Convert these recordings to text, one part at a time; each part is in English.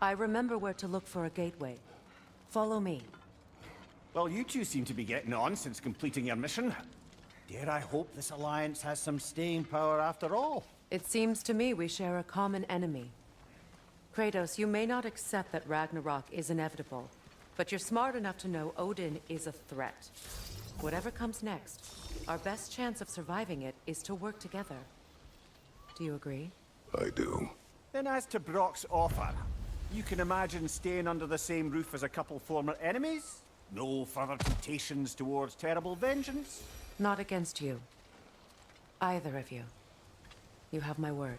I remember where to look for a gateway. Follow me. Well, you two seem to be getting on since completing your mission. Dare I hope this alliance has some staying power after all? It seems to me we share a common enemy. Kratos, you may not accept that Ragnarok is inevitable, but you're smart enough to know Odin is a threat. Whatever comes next, our best chance of surviving it is to work together. Do you agree? I do. Then as to Brock's offer, you can imagine staying under the same roof as a couple former enemies? No further temptations towards terrible vengeance? Not against you. Either of you. You have my word.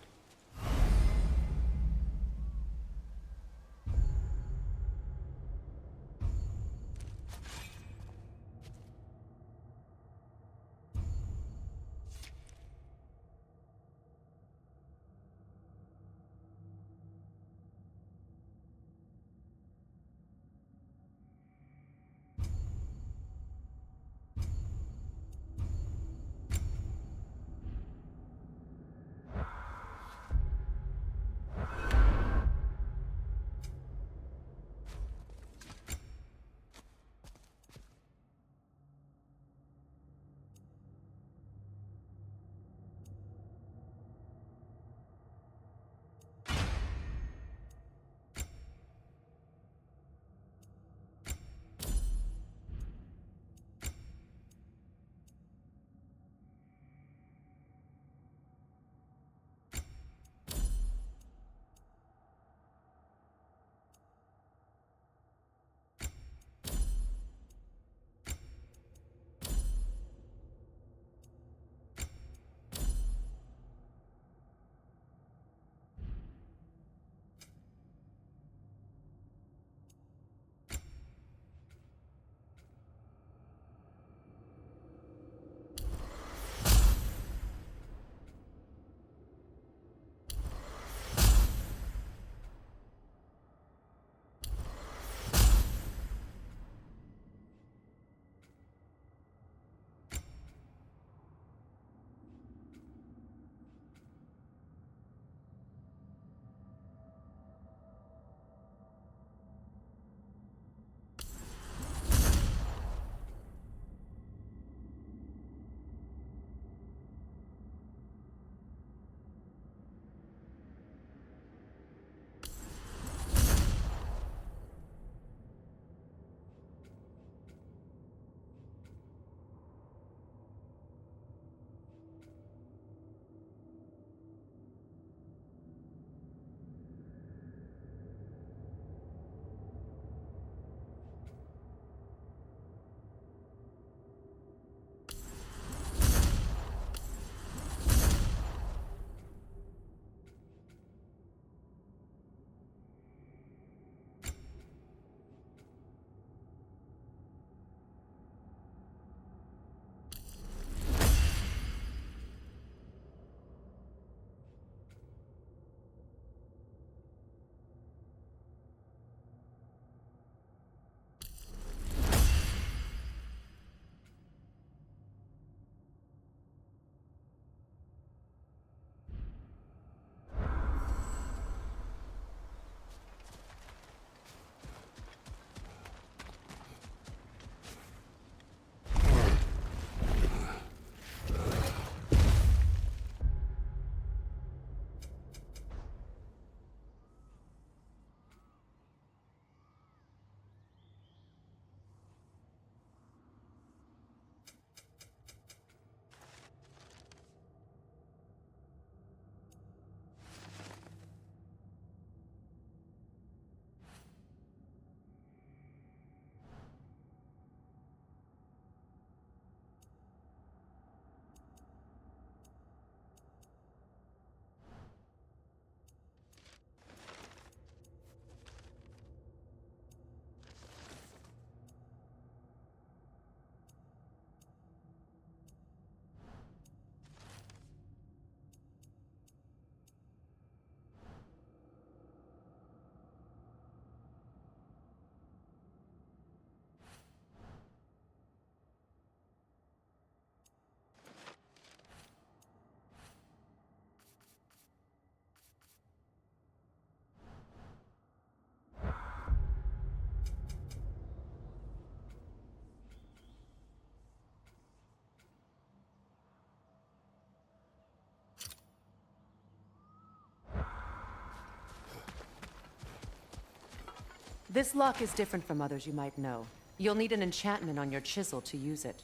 This lock is different from others you might know. You'll need an enchantment on your chisel to use it.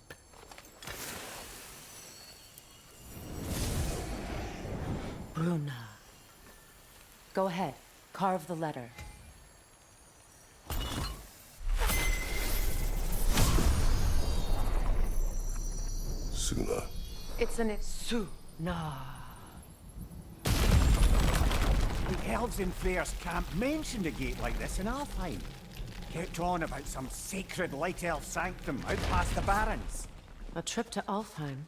Bruna. Go ahead. Carve the letter. Suna. It's an Suna. The elves in Freyr's camp mentioned a gate like this in Alfheim. Kept on about some sacred light elf sanctum out past the barrens. A trip to Alfheim.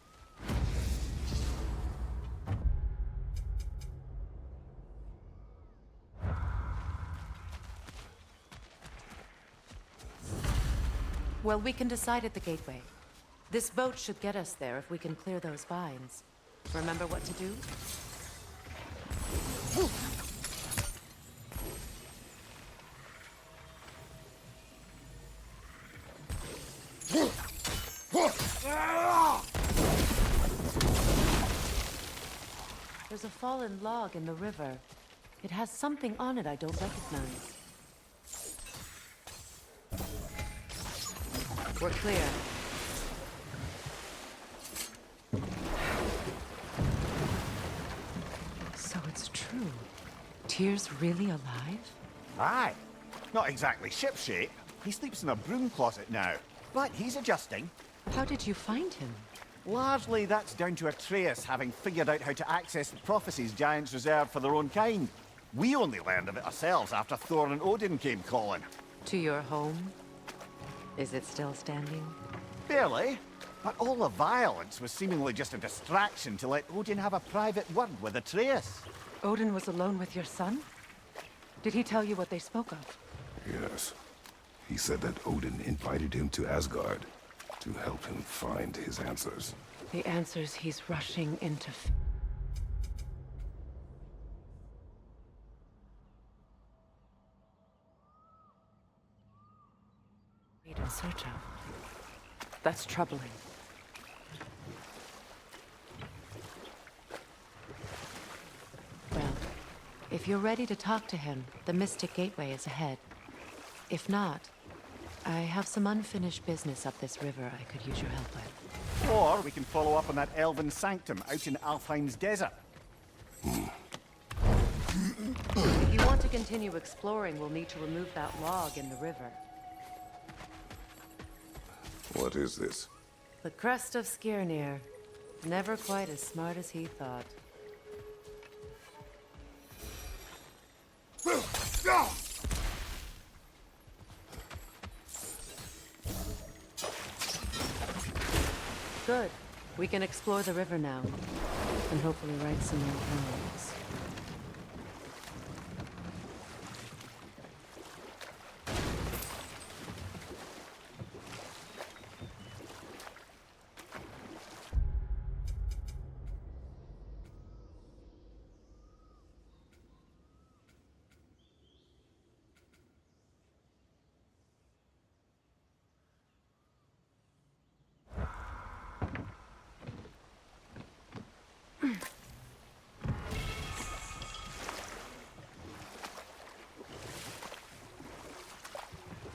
Well, we can decide at the gateway. This boat should get us there if we can clear those vines. Remember what to do? There's a fallen log in the river. It has something on it I don't recognize. We're clear. So it's true. Tyr's really alive? Aye. Not exactly shipshape. He sleeps in a broom closet now. But he's adjusting. How did you find him? Largely that's down to Atreus having figured out how to access the prophecies giants reserved for their own kind. We only learned of it ourselves after Thor and Odin came calling. To your home? Is it still standing? Barely. But all the violence was seemingly just a distraction to let Odin have a private word with Atreus. Odin was alone with your son? Did he tell you what they spoke of? Yes. He said that Odin invited him to Asgard to help him find his answers. The answers he's rushing into. In search of. That's troubling. Well, if you're ready to talk to him, the Mystic Gateway is ahead. If not, I have some unfinished business up this river I could use your help with. Or we can follow up on that elven sanctum out in Alfheim's desert. If you want to continue exploring, we'll need to remove that log in the river. What is this? The crest of Skirnir. Never quite as smart as he thought. Good. We can explore the river now, and hopefully right some more poems.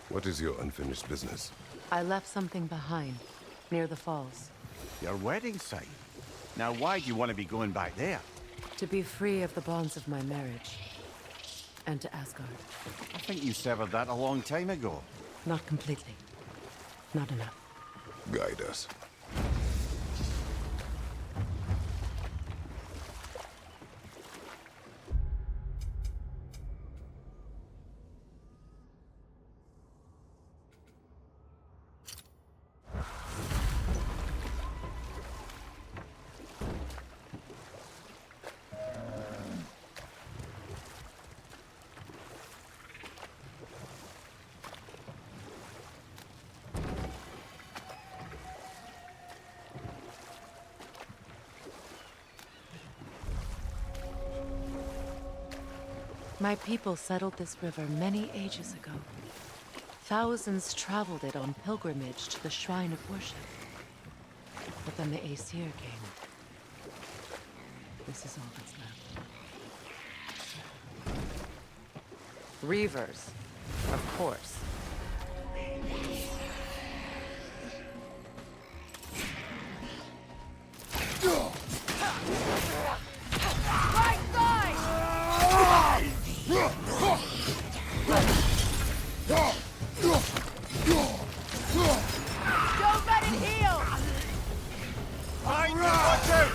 What is your unfinished business? I left something behind, near the falls. Your wedding site. Now why do you want to be going back there? To be free of the bonds of my marriage. And to Asgard. I think you severed that a long time ago. Not completely. Not enough. Guide us. My people settled this river many ages ago. Thousands traveled it on pilgrimage to the shrine of worship. But then the Aesir came. This is all that's left. Reavers. Of course. Right side! Don't let it heal! Behind you, watch out!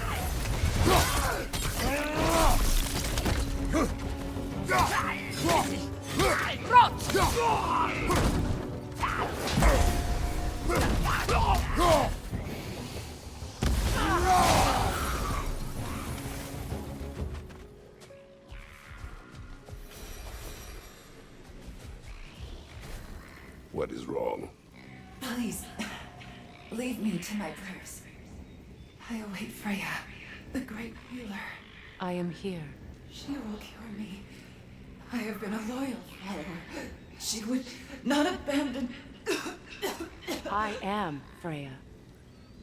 What is wrong? Please, leave me to my prayers. I await Freya, the great healer. I am here. She will cure me. I have been a loyal follower. She would not abandon... I am Freya.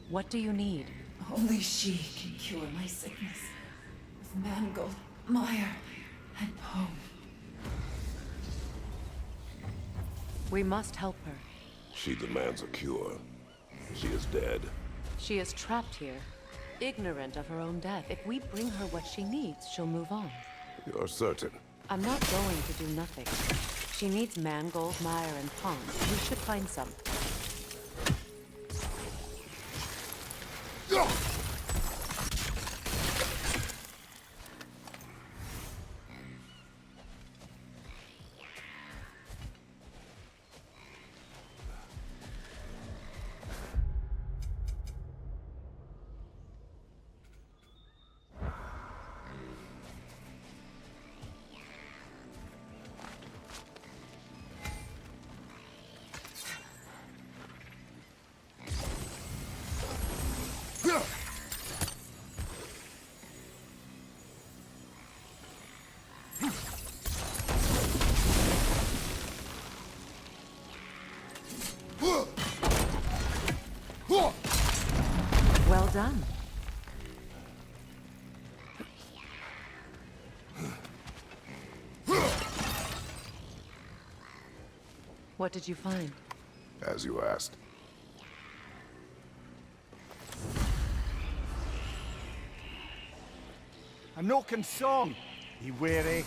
What do you need? Only she can cure my sickness. With mangold, mire, and poem. We must help her. She demands a cure. She is dead. She is trapped here, ignorant of her own death. If we bring her what she needs, she'll move on. You're certain? I'm not going to do nothing. She needs mangold, mire, and ponds. We should find some. Well done. What did you find? As you asked. A Noken song. Be wary.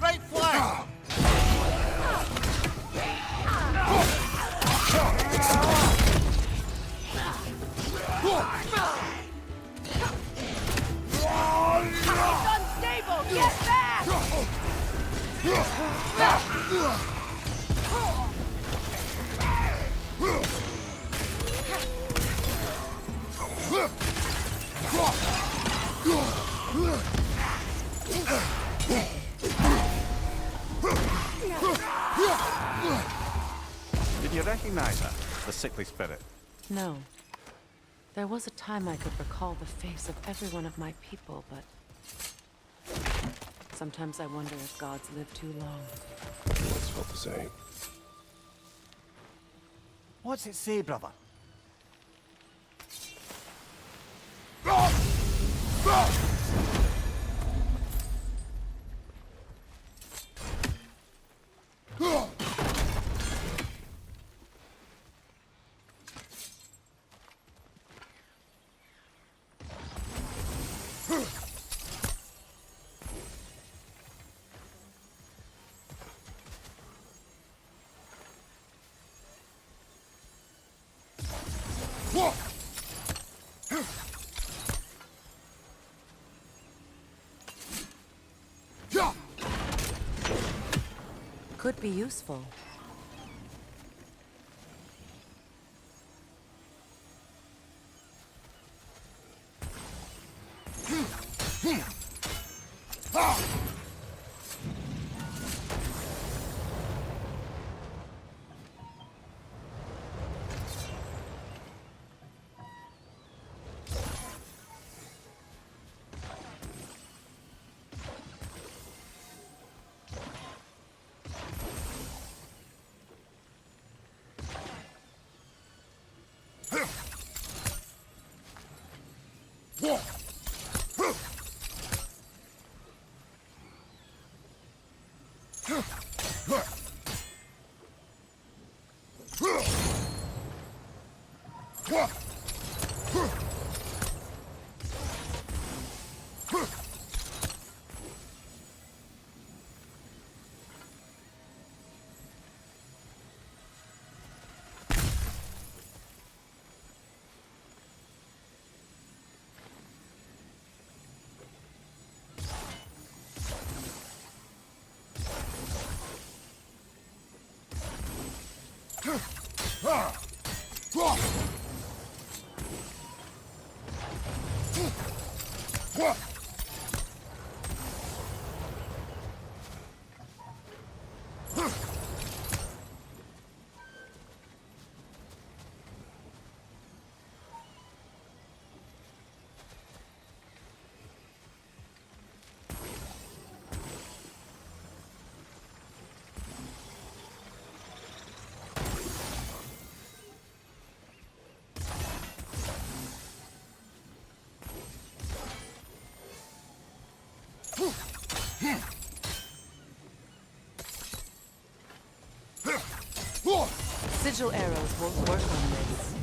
Right flank! It's unstable! Get back! Did you recognize her? The sickly spirit. No. There was a time I could recall the face of every one of my people, but... sometimes I wonder if gods live too long. Once felt the same. What's it say, brother? Could be useful. Sigil arrows won't work on this.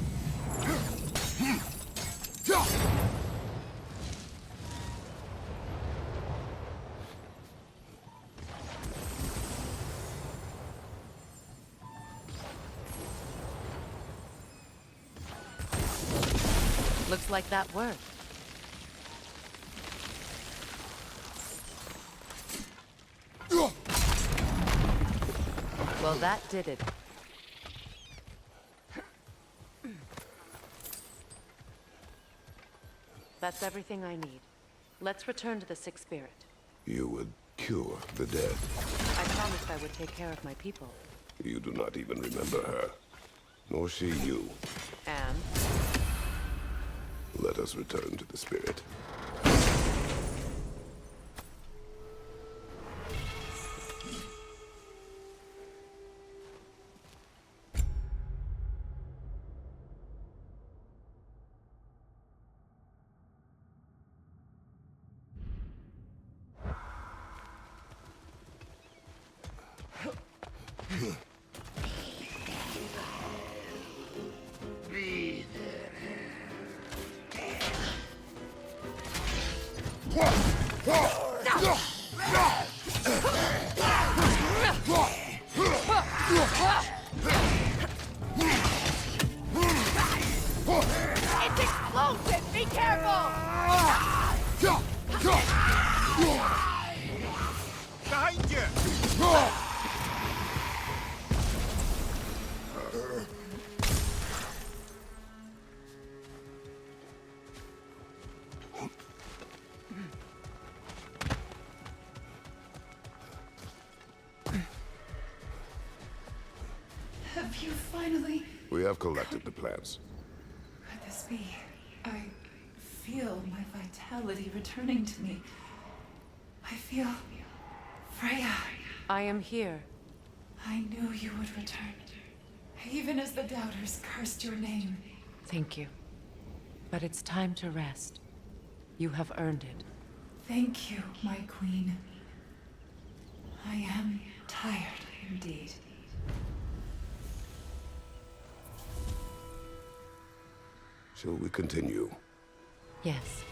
Looks like that worked. Well, that did it. That's everything I need. Let's return to the Sixth Spirit. You would cure the dead. I promised I would take care of my people. You do not even remember her. Nor she you. And? Let us return to the Spirit. It's explosive! Be careful! Behind you! Have you finally... We have collected the plants. Could this be? I feel my vitality returning to me. I feel... Freya. I am here. I knew you would return. Even as the doubters cursed your name. Thank you. But it's time to rest. You have earned it. Thank you, my queen. I am tired indeed. Shall we continue? Yes.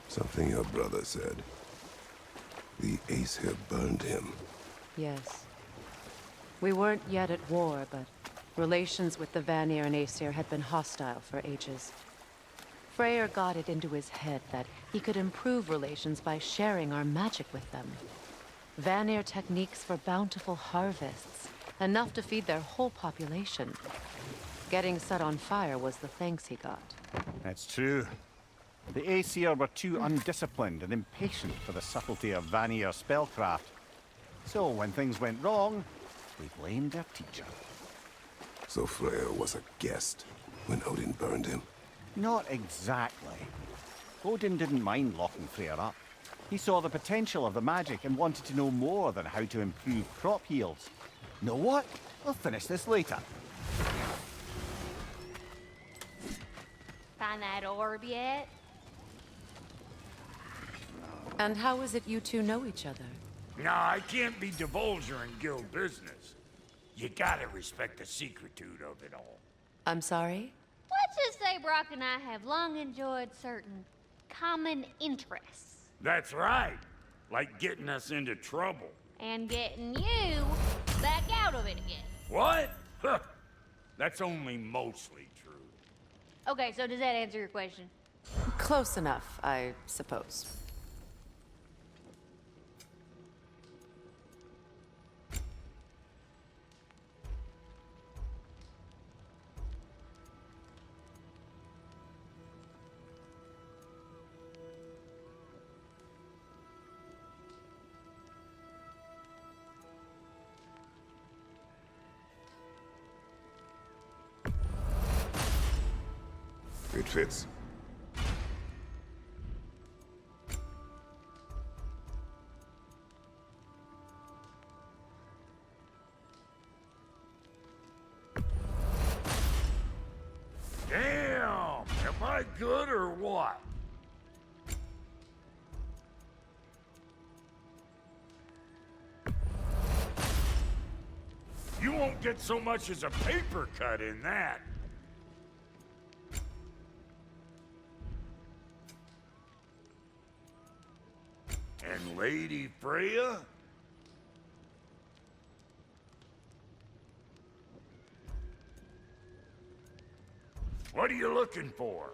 Something your brother said. The Aesir burned him. Yes. We weren't yet at war, but relations with the Vanir and Aesir had been hostile for ages. Freyr got it into his head that he could improve relations by sharing our magic with them. Vanir techniques for bountiful harvests, enough to feed their whole population. Getting set on fire was the thanks he got. That's true. The Aesir were too undisciplined and impatient for the subtlety of Vanir spellcraft. So when things went wrong, they blamed their teacher. So Freyr was a guest when Odin burned him? Not exactly. Odin didn't mind locking Freyr up. He saw the potential of the magic and wanted to know more than how to improve crop yields. Know what? I'll finish this later. Find that orb yet? And how is it you two know each other? No, I can't be divulger in guild business. You gotta respect the secretude of it all. I'm sorry? Let's just say Brock and I have long enjoyed certain common interests. That's right. Like getting us into trouble. And getting you back out of it again. What? Huh. That's only mostly true. Okay, so does that answer your question? Close enough, I suppose. It fits. Damn! Am I good or what? You won't get so much as a paper cut in that. And Lady Freya? What are you looking for?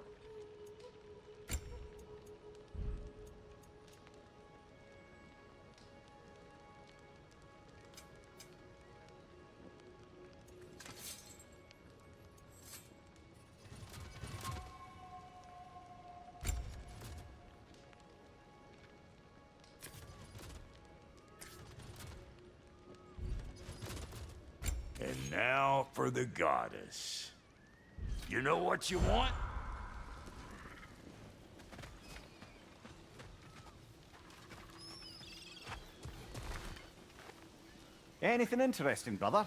And now for the goddess. You know what you want? Anything interesting, brother?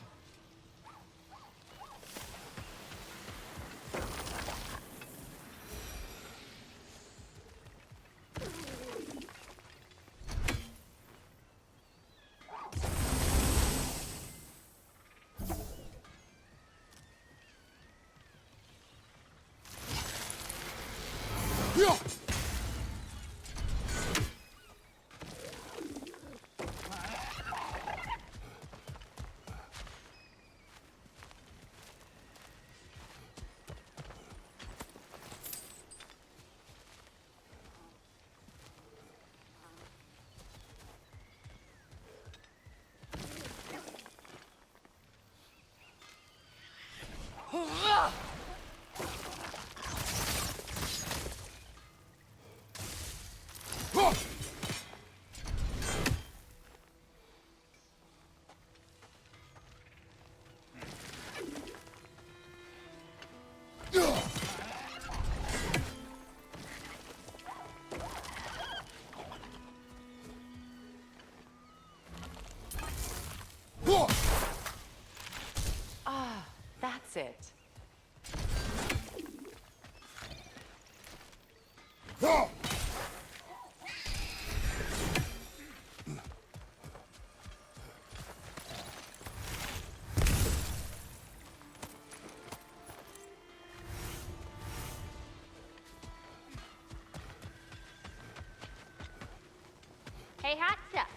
That's it. Hey, hot stuff.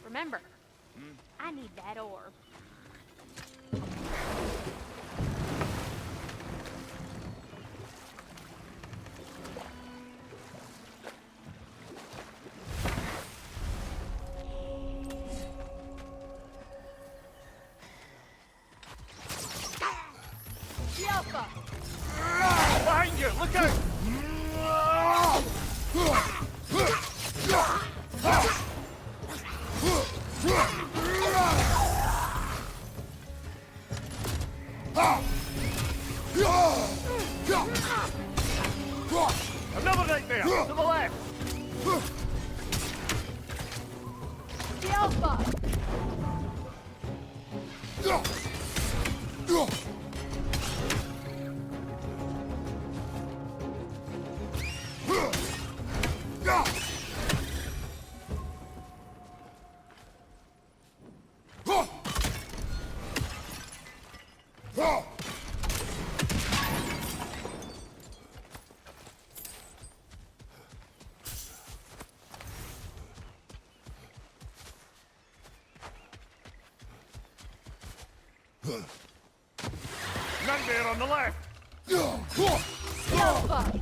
Remember, I need that orb. Alpha! Behind you! Look out! Another nightmare! To the left! The Alpha! Nightmare on the left! The Alpha!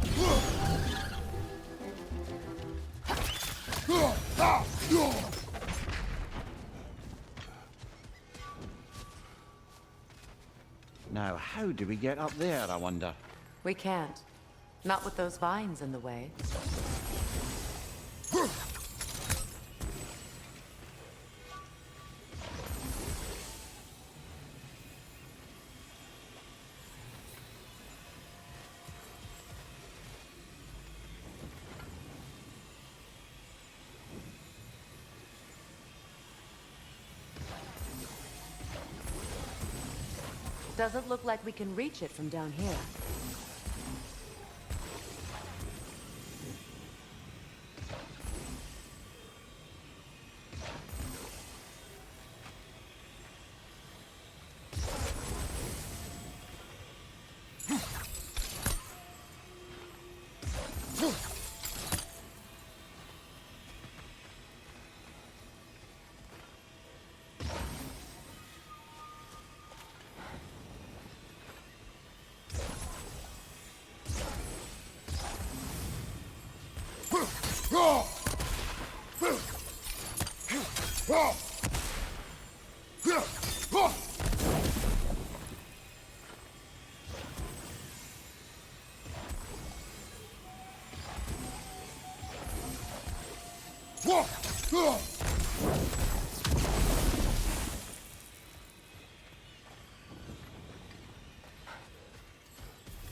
Now, how do we get up there, I wonder? We can't. Not with those vines in the way. Doesn't look like we can reach it from down here.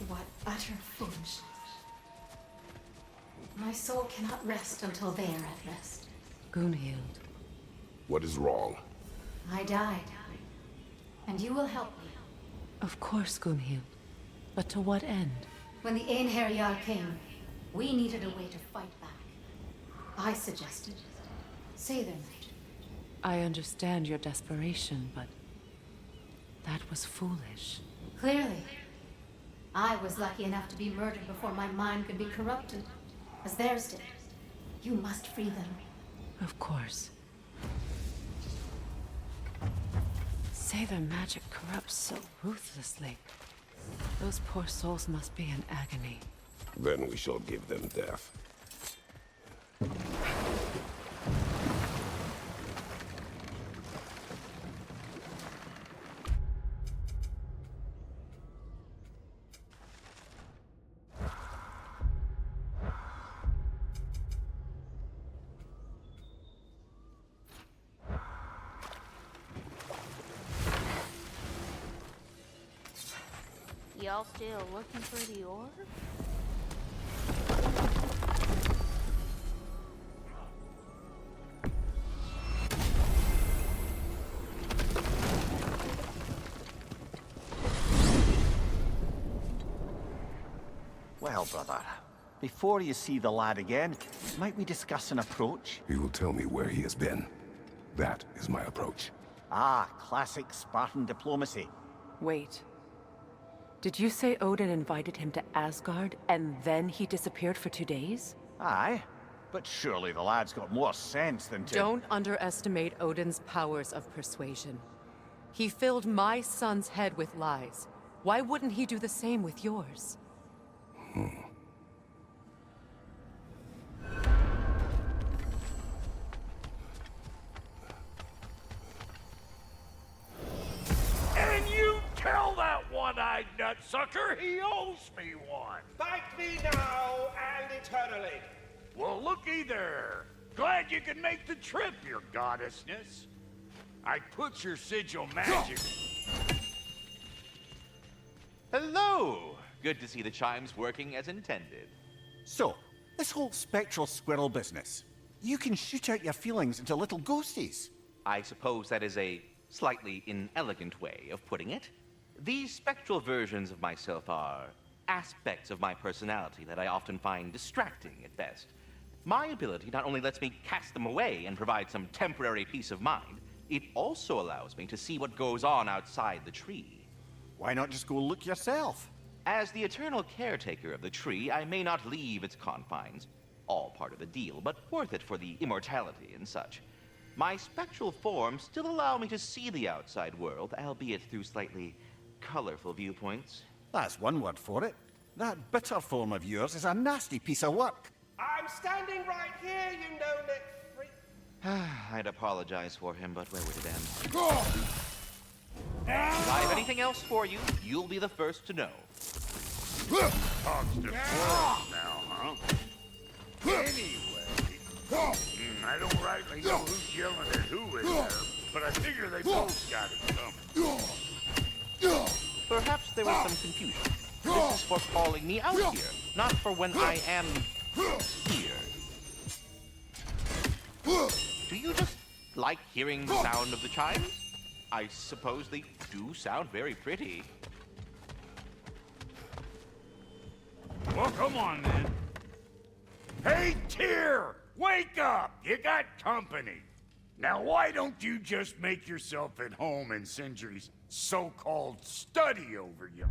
What utter foolishness. My soul cannot rest until they are at rest. Gunhild. What is wrong? I died. And you will help me. Of course, Gunhild. But to what end? When the Einherjar came, we needed a way to fight back. I suggested say their magic. I understand your desperation, but that was foolish. Clearly. I was lucky enough to be murdered before my mind could be corrupted, as theirs did. You must free them. Of course. Say their magic corrupts so ruthlessly. Those poor souls must be in agony. Then we shall give them death. Y'all still looking for the orb? Well, brother, before you see the lad again, might we discuss an approach? He will tell me where he has been. That is my approach. Ah, classic Spartan diplomacy. Wait. Did you say Odin invited him to Asgard, and then he disappeared for 2 days? Aye, But surely the lad's got more sense than to... Don't underestimate Odin's powers of persuasion. He filled my son's head with lies. Why wouldn't he do the same with yours? And you tell that one-eyed nutsucker he owes me one. Fight me now and eternally. Well, looky there. Glad you can make the trip, your goddessness. I put your sigil magic... Hello! Good to see the chimes working as intended. So, this whole spectral squirrel business. You can shoot out your feelings into little ghosties. I suppose that is a slightly inelegant way of putting it. These spectral versions of myself are aspects of my personality that I often find distracting at best. My ability not only lets me cast them away and provide some temporary peace of mind, it also allows me to see what goes on outside the tree. Why not just go look yourself? As the eternal caretaker of the tree, I may not leave its confines. All part of the deal, but worth it for the immortality and such. My spectral forms still allow me to see the outside world, albeit through slightly colorful viewpoints. That's one word for it. That bitter form of yours is a nasty piece of work. I'm standing right here, you no-neck freak. I'd apologize for him, but where would it end? If I have anything else for you, you'll be the first to know. Talks to squirrels now, huh? Anyway, I don't rightly know who's yelling at who in there, but I figure they both got it coming. Perhaps there was some confusion. This is for calling me out here, not for when I am here. Do you just like hearing the sound of the chimes? I suppose they do sound very pretty. Well, come on then. Hey, Tyr! Wake up! You got company. Now, why don't you just make yourself at home in Sindri's so-called study over you?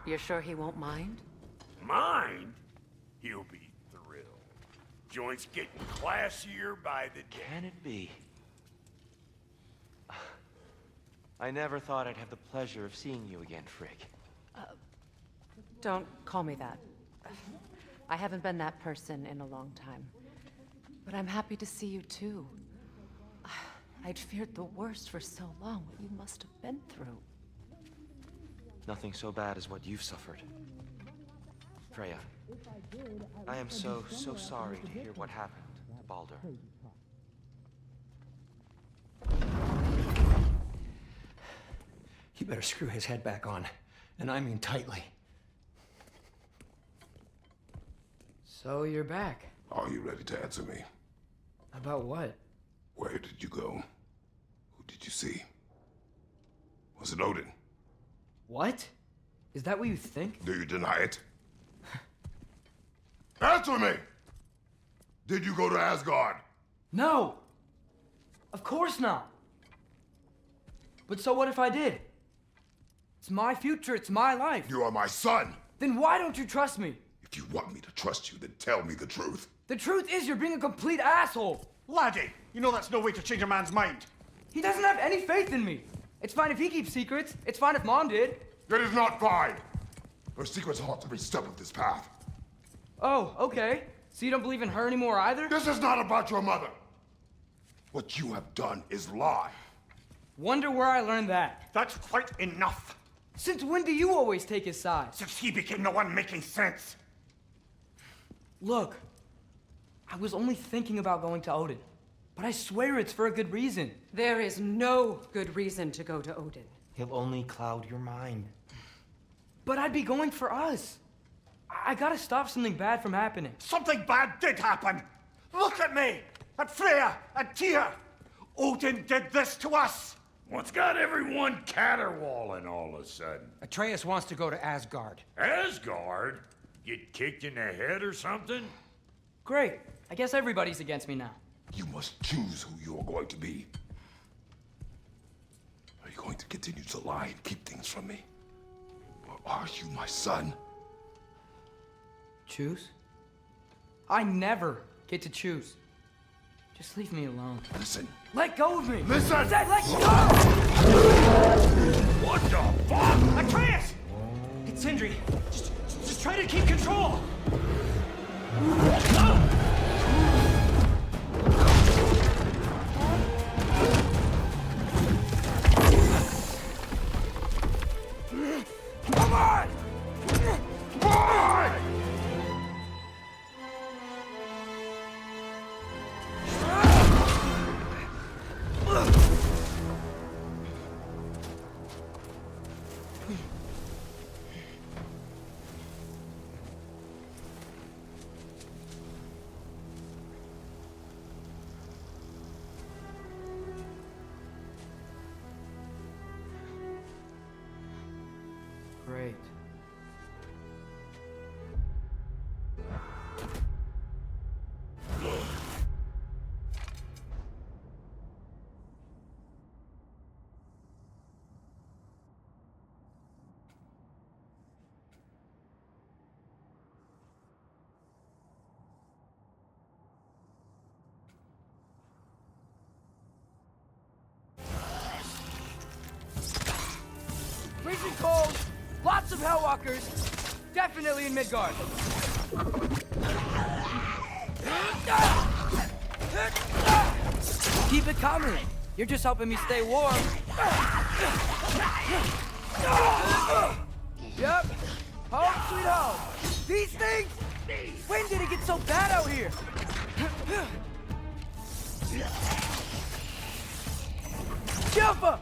You're sure he won't mind? Mind? He'll be thrilled. Joint's getting classier by the day. Can it be? I never thought I'd have the pleasure of seeing you again, Frigg. Don't call me that. I haven't been that person in a long time. But I'm happy to see you too. I'd feared the worst for so long, what you must have been through. Nothing so bad as what you've suffered. Freya, I am so sorry to hear what happened to Baldur. You better screw his head back on, and I mean tightly. So you're back. Are you ready to answer me? About what? Where did you go? Who did you see? Was it Odin? What? Is that what you think? Do you deny it? Answer me! Did you go to Asgard? No! Of course not! But so what if I did? It's my future, it's my life. You are my son! Then why don't you trust me? If you want me to trust you, then tell me the truth. The truth is you're being a complete asshole! Laddie, you know that's no way to change a man's mind. He doesn't have any faith in me. It's fine if he keeps secrets. It's fine if Mom did. It is not fine! Her secrets haunt every step of this path. Oh, okay. So you don't believe in her anymore either? This is not about your mother! What you have done is lie. Wonder where I learned that. That's quite enough. Since when do you always take his side? Since he became the one making sense. Look, I was only thinking about going to Odin. But I swear it's for a good reason. There is no good reason to go to Odin. He'll only cloud your mind. But I'd be going for us. I gotta stop something bad from happening. Something bad did happen! Look at me! At Freya! At Tyr! Odin did this to us! What's got everyone caterwauling all of a sudden? Atreus wants to go to Asgard. Asgard? Get kicked in the head or something? Great. I guess everybody's against me now. You must choose who you are going to be. Are you going to continue to lie and keep things from me? Or are you my son? Choose? I never get to choose. Just leave me alone. Listen. Let go of me! Listen! I said let go! What the fuck? Atreus! It's Sindri. Just try to keep control. Come on! Come on! Great. Freezing cold, lots of Hellwalkers, definitely in Midgard. Keep it coming. You're just helping me stay warm. Yep. Home sweet home. These things? When did it get so bad out here? Jumper!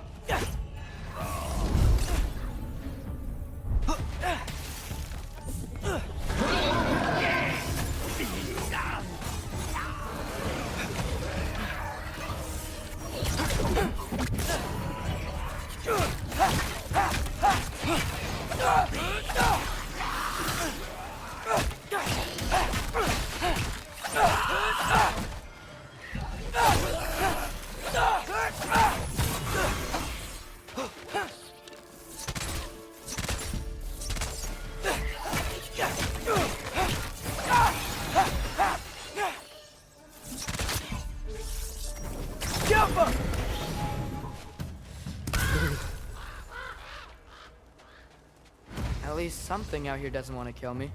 At least something out here doesn't want to kill me.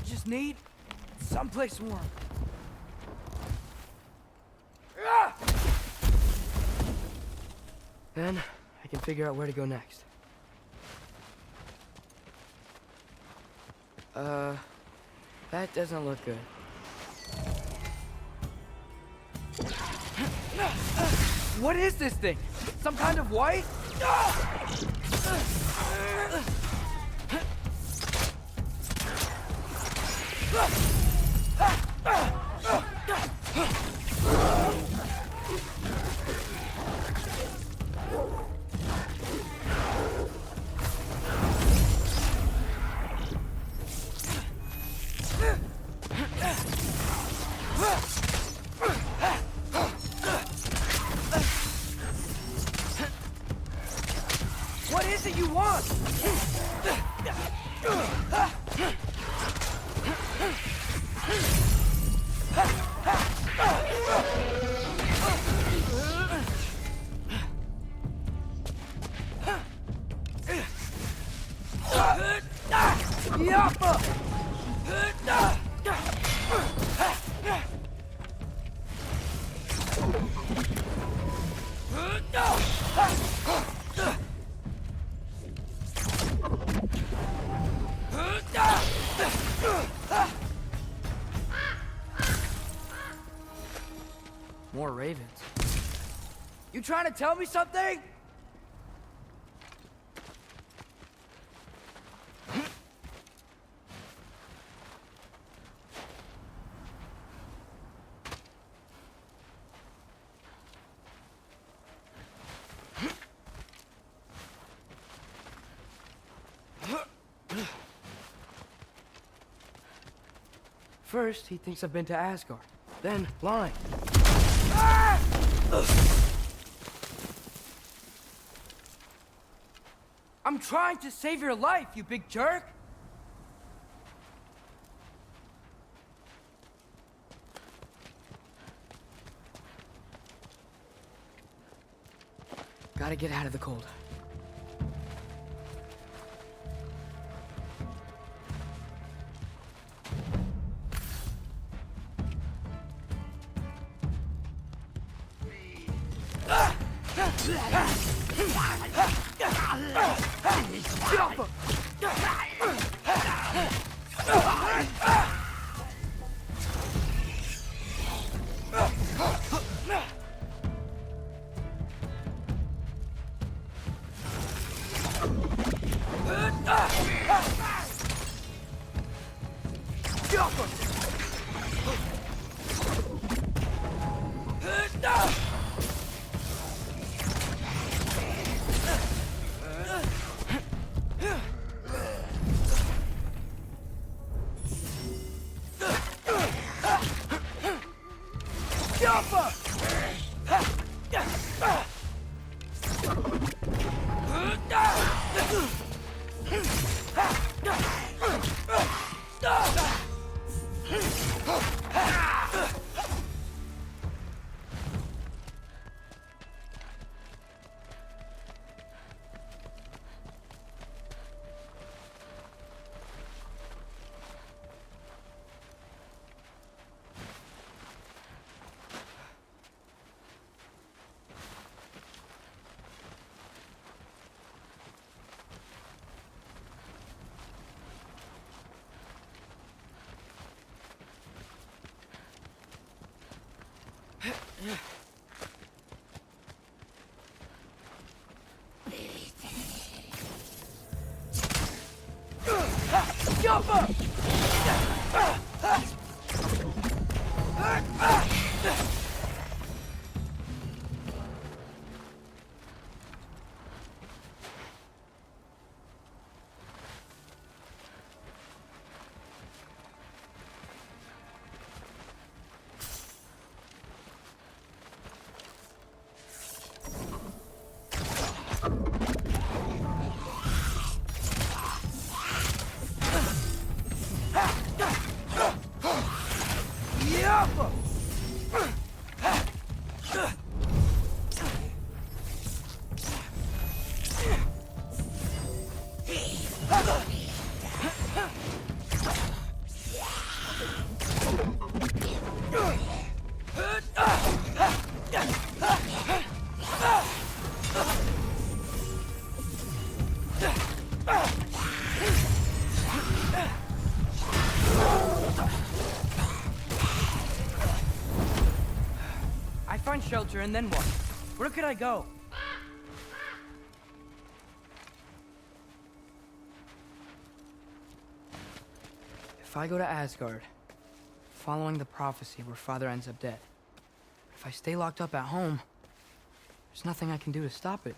Just need someplace warm. Then I can figure out where to go next. That doesn't look good. What is this thing? Some kind of white? What is it you want? More ravens. You trying to tell me something? First, he thinks I've been to Asgard. Then, lying. Ah! I'm trying to save your life, you big jerk! Gotta get out of the cold. Find shelter, and then what? Where could I go? If I go to Asgard, following the prophecy where Father ends up dead, if I stay locked up at home, there's nothing I can do to stop it.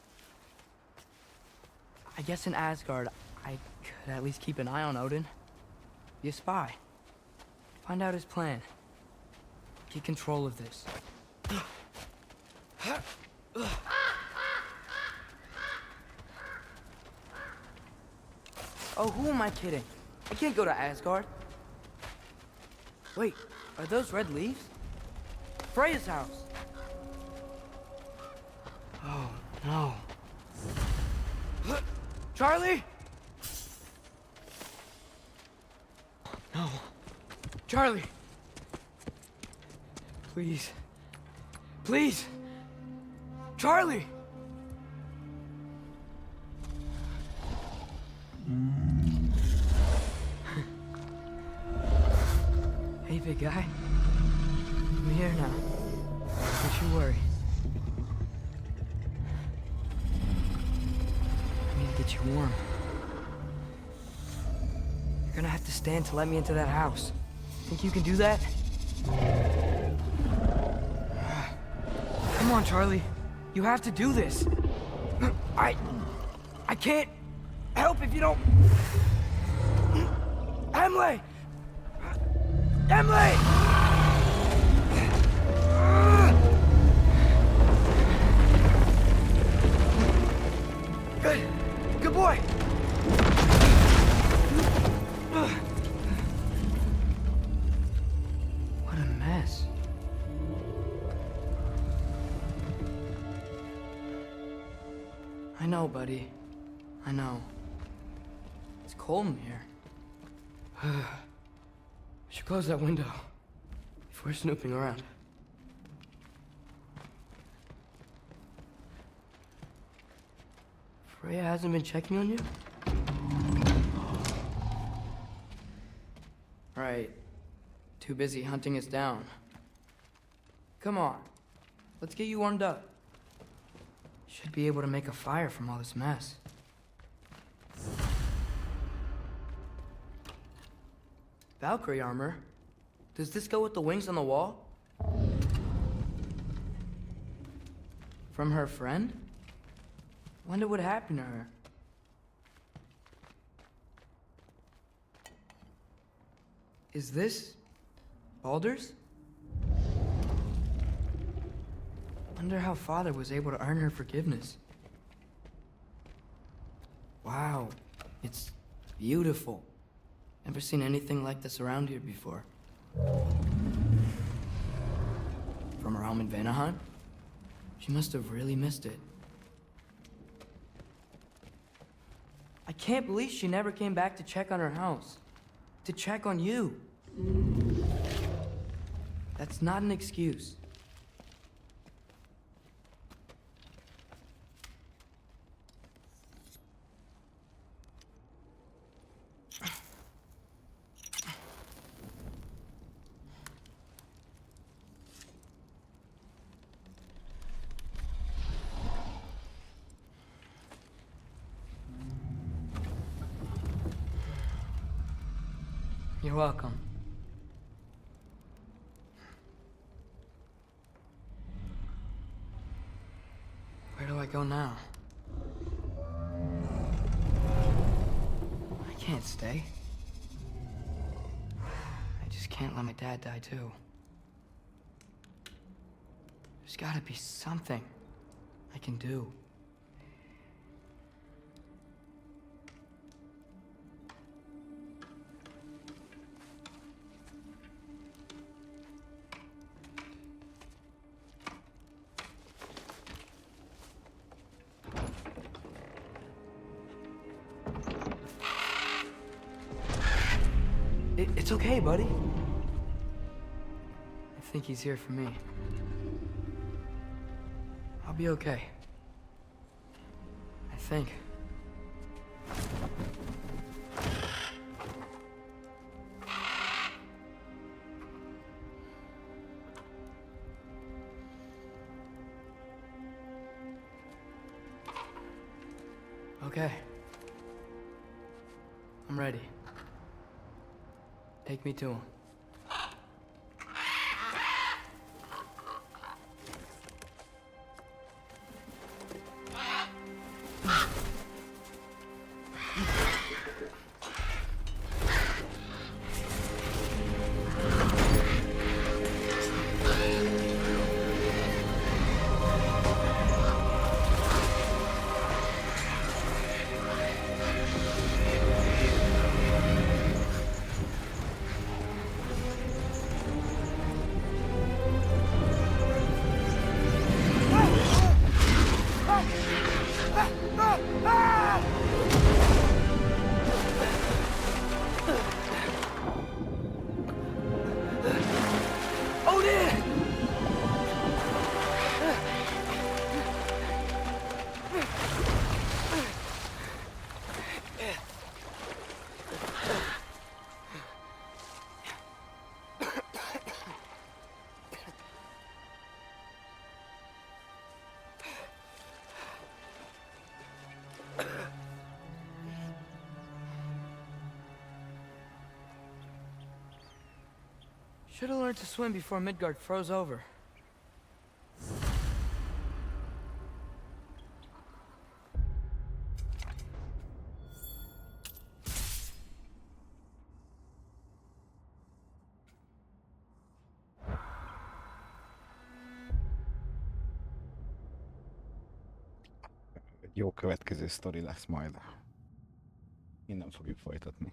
I guess in Asgard, I could at least keep an eye on Odin. Be a spy. Find out his plan. Get control of this. Oh, who am I kidding? I can't go to Asgard. Wait, are those red leaves? Freya's house. Oh, no. Charlie? No. Charlie. Please. Please. Charlie! Hey, big guy. I'm here now. you worry. I need to get you warm. You're gonna have to stand to let me into that house. Think you can do that? Come on, Charlie. You have to do this. I can't help if you don't... Emily! Emily! Good boy! What a mess. I know, buddy. I know. It's cold in here. We should close that window before snooping around. Freya hasn't been checking on you? Right. Too busy hunting us down. Come on. Let's get you warmed up. Should be able to make a fire from all this mess. Valkyrie armor? Does this go with the wings on the wall? From her friend? Wonder what happened to her. Is this Baldur's? Wonder how Father was able to earn her forgiveness. Wow, it's beautiful. Never seen anything like this around here before. From her home in Vanaheim? She must have really missed it. I can't believe she never came back to check on her house. To check on you. That's not an excuse. You're welcome. Where do I go now? I can't stay. I just can't let my dad die too. There's gotta be something I can do. It's okay, buddy. I think he's here for me. I'll be okay. I think. Okay. I'm ready. Take me to him. Should have learned to swim before Midgard froze over. Jó következő sztori lesz majd. Innen fogjuk folytatni.